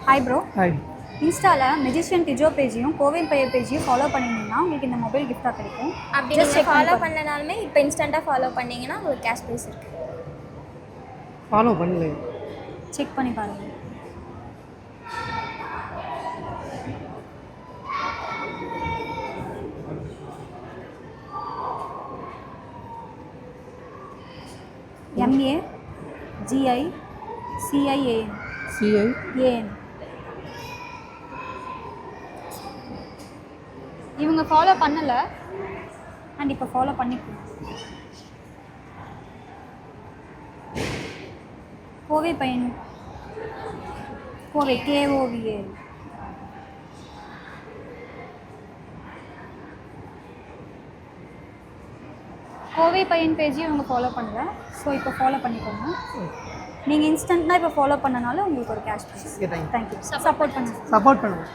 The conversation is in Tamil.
Hi bro. ஹாய். இன்ஸ்டாவில் மெஜிஷியன் டிஜோ பேஜையும் கோவில் பையர் பேஜையும் ஃபாலோ பண்ணிங்கன்னா உங்களுக்கு இந்த மொபைல் கிஃப்டாக கிடைக்கும். அப்படி நீங்கள் ஃபாலோ பண்ணனாலுமே இப்போ இன்ஸ்டண்ட்டாக ஃபாலோ பண்ணிங்கன்னா உங்களுக்கு கேஷ் ப்ரைஸ் இருக்குது. ஃபாலோ பண்ணல, செக் பண்ணி பாருங்கள். MAGICIAN இவங்க ஃபாலோ பண்ணலை அண்ட் இப்போ ஃபாலோ பண்ணிக்கணும். கோவை பையன் கோவை KOVA. கோவை பையன் பேஜையும் இவங்க ஃபாலோ பண்ணல. ஸோ இப்போ ஃபாலோ பண்ணிக்கோங்க. நீங்கள் இன்ஸ்டண்ட்டாக இப்போ ஃபாலோ பண்ணனால உங்களுக்கு ஒரு cash prize. Thank you. Thank you. Support பண்ணுங்கள். சப்போர்ட் பண்ணுங்கள்.